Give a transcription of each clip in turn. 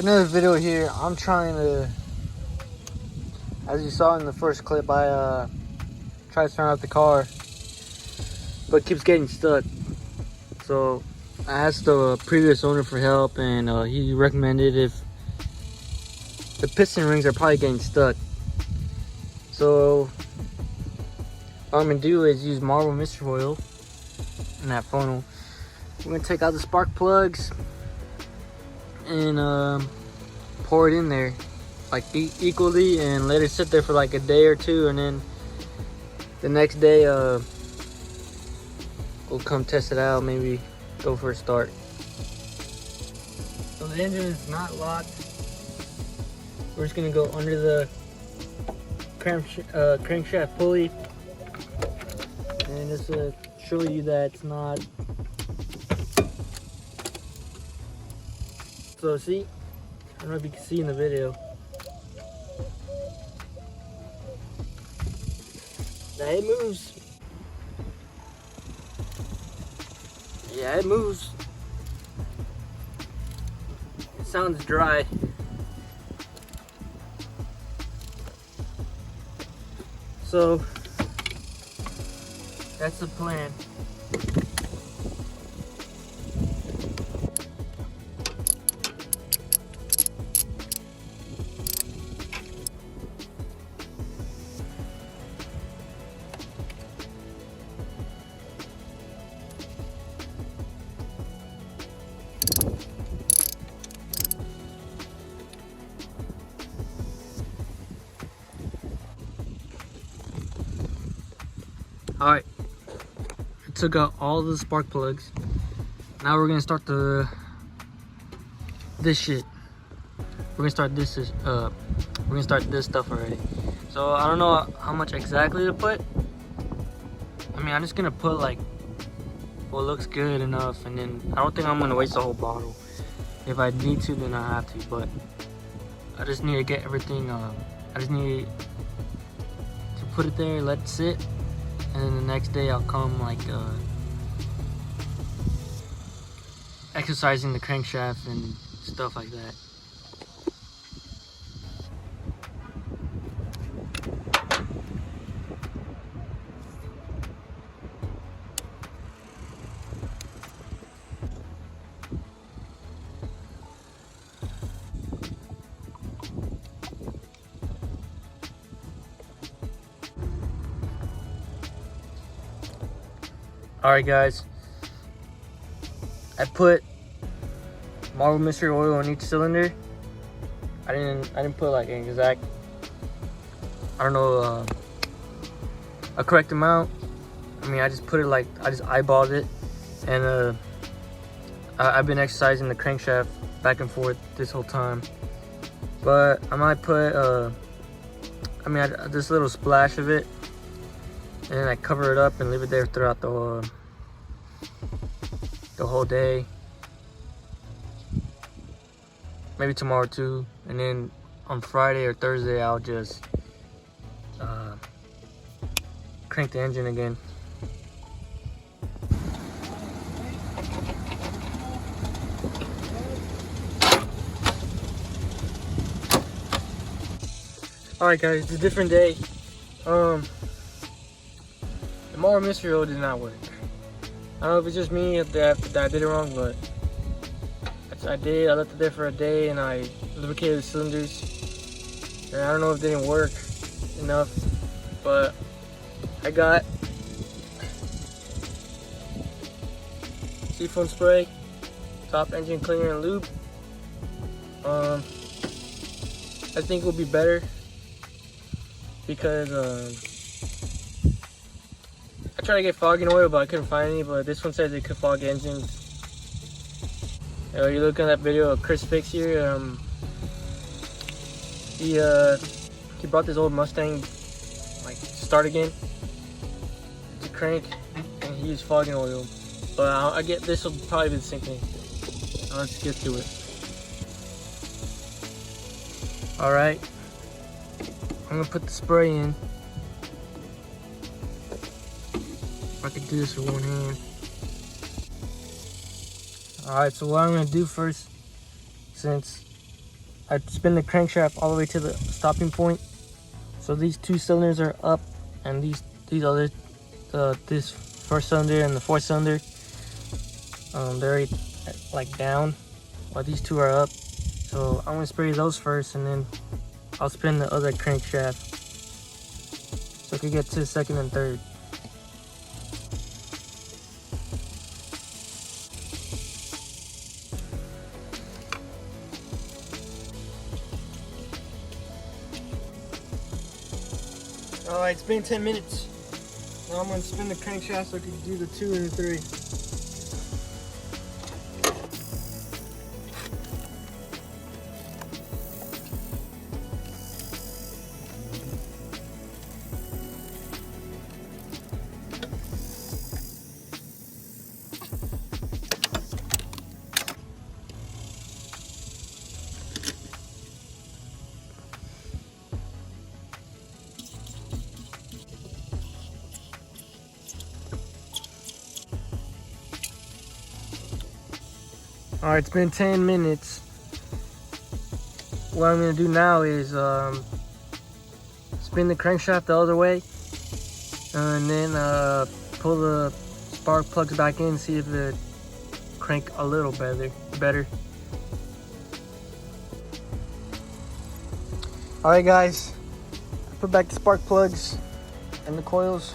Another video here. I'm trying to, as you saw in the first clip, I tried to start out the car, but it keeps getting stuck. So I asked the previous owner for help, and he recommended if the piston rings are probably getting stuck. So what I'm gonna do is use Marble Mystery Oil in that funnel. We're gonna take out the spark plugs and pour it in there like equally and let it sit there for like a day or two, and then the next day we'll come test it out, maybe go for a start. So the engine is not locked. We're just gonna go under the crankshaft pulley and just show you that it's not. So see, I don't know if you can see in the video. Now it moves. Yeah, it moves. It sounds dry. So that's the plan. All right, I took out all the spark plugs. Now we're gonna start this shit. We're gonna start this stuff already. So I don't know how much exactly to put. I mean, I'm just gonna put like what looks good enough, and then I don't think I'm gonna waste the whole bottle. If I need to, then I have to, but I just need to get everything, I just need to put it there, let it sit, and then the next day I'll come like exercising the crankshaft and stuff like that. Alright guys, I put Marble Mystery Oil on each cylinder. I didn't put like an exact, I don't know, a correct amount. I mean, I just put it like, I just eyeballed it, and I've been exercising the crankshaft back and forth this whole time. But I might put this little splash of it, and then I cover it up and leave it there throughout the whole day. Maybe tomorrow too. And then on Friday or Thursday, I'll just crank the engine again. Alright guys, it's a different day. The Marble Mystery Oil did not work. I don't know if it's just me that I did it wrong, but I did. I left it there for a day and I lubricated the cylinders. And I don't know if it didn't work enough, but I got seafoam spray, top engine cleaner and lube. I think it will be better because I tried to get fogging oil, but I couldn't find any. But this one says it could fog engines. You're looking at that video of Chris Fix here. He brought this old Mustang like to start again to crank, and he used fogging oil. But I get this will probably be the same thing. Let's get to it. All right, I'm gonna put the spray in. If I could do this with one hand. Alright, so what I'm gonna do first, since I spin the crankshaft all the way to the stopping point. So these two cylinders are up, and these other, this first cylinder and the fourth cylinder, they're like down, while these two are up. So I'm gonna spray those first, and then I'll spin the other crankshaft so I can get to second and third. Alright, it's been 10 minutes. Now I'm going to spin the crankshaft so I can do the 2 and the 3. Alright, it's been 10 minutes. What I'm going to do now is spin the crankshaft the other way, and then pull the spark plugs back in, see if it crank a little better. Alright guys, I put back the spark plugs and the coils,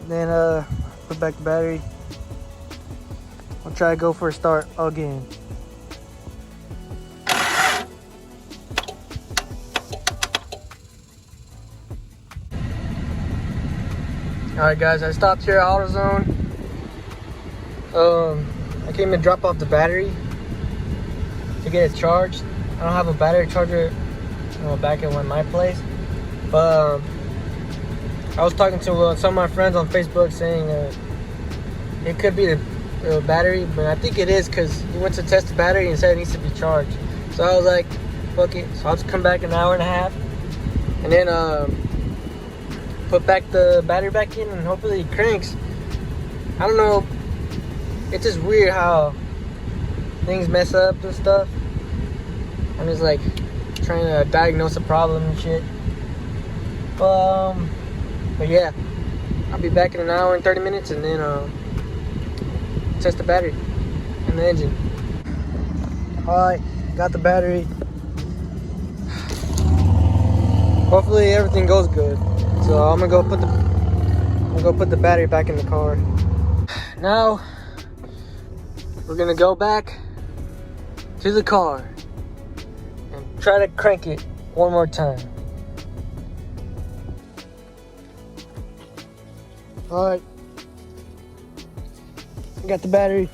and then put back the battery. I'll try to go for a start again. Alright guys, I stopped here at AutoZone. I came to drop off the battery to get it charged. I don't have a battery charger back at my place. But I was talking to some of my friends on Facebook saying it could be the battery, but I think it is, because he went to test the battery and said it needs to be charged. So I was like, fuck it. So I'll just come back an hour and a half and then put back the battery back in, and hopefully it cranks. I don't know, it's just weird how things mess up and stuff. I'm just like trying to diagnose a problem and shit. But yeah, I'll be back in an hour and 30 minutes, and then test the battery and the engine. Alright, got the battery. Hopefully everything goes good. So I'm gonna go put the battery back in the car. Now we're gonna go back to the car and try to crank it one more time. Alright, got the battery.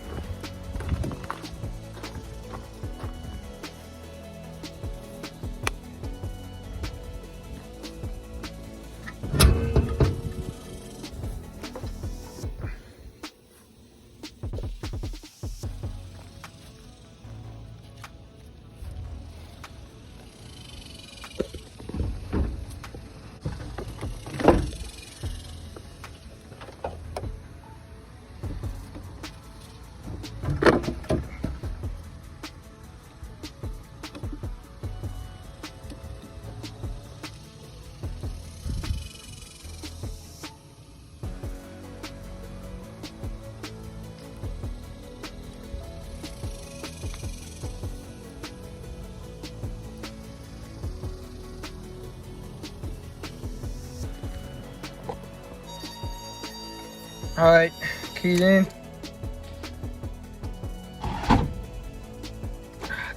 Alright, keys in.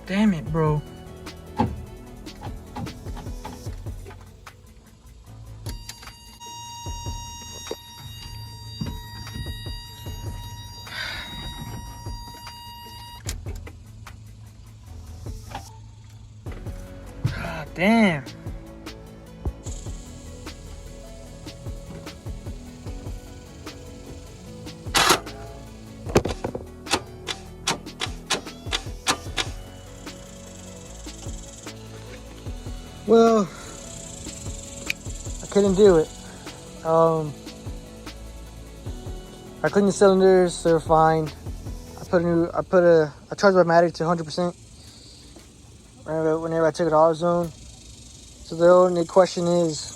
Damn it, bro. God damn. Well, I couldn't do it. I cleaned the cylinders, they were fine. I charged my battery to 100%. whenever I took it to AutoZone. So the only question is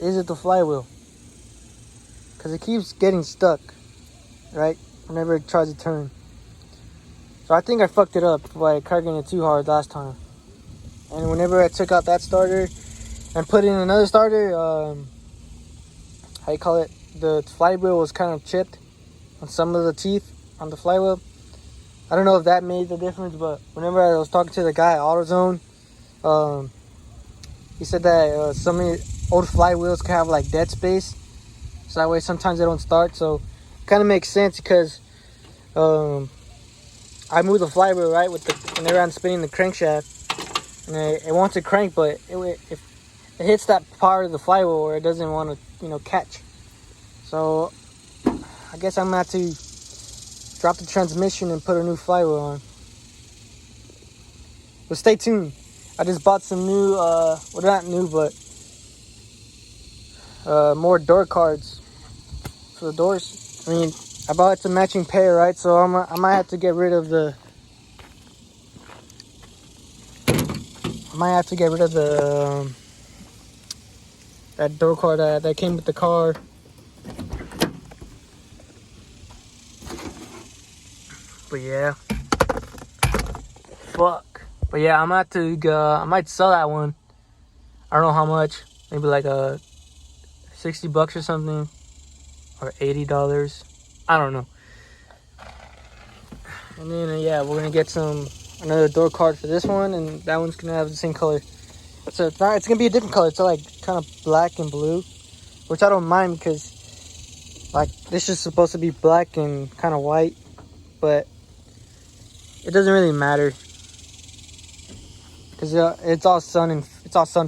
it the flywheel? Because it keeps getting stuck, right? Whenever it tries to turn. So I think I fucked it up by carrying it too hard last time. And whenever I took out that starter and put in another starter, how you call it? The flywheel was kind of chipped on some of the teeth on the flywheel. I don't know if that made the difference, but whenever I was talking to the guy at AutoZone, he said that some old flywheels can have like dead space, so that way sometimes they don't start. So it kind of makes sense because I moved the flywheel right with whenever I'm spinning the crankshaft, and it wants to crank, but if it hits that part of the flywheel where it doesn't want to catch. So I guess I'm gonna have to drop the transmission and put a new flywheel on. But stay tuned. I just bought some new, well, not new, but more door cards for the doors. I mean, I bought it's a matching pair, right? So I might have to get rid of the. That door card that came with the car. But yeah, fuck. But yeah, I'm gonna have to. I might sell that one. I don't know how much. Maybe like $60 or something, or $80. I don't know. And then yeah, we're gonna get another door card for this one, and that one's gonna have the same color. So it's gonna be a different color. It's like kind of black and blue, which I don't mind because like this is supposed to be black and kind of white, but it doesn't really matter because it's all sun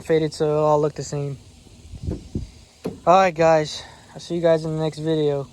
faded, so it'll all look the same. All right, guys. I'll see you guys in the next video.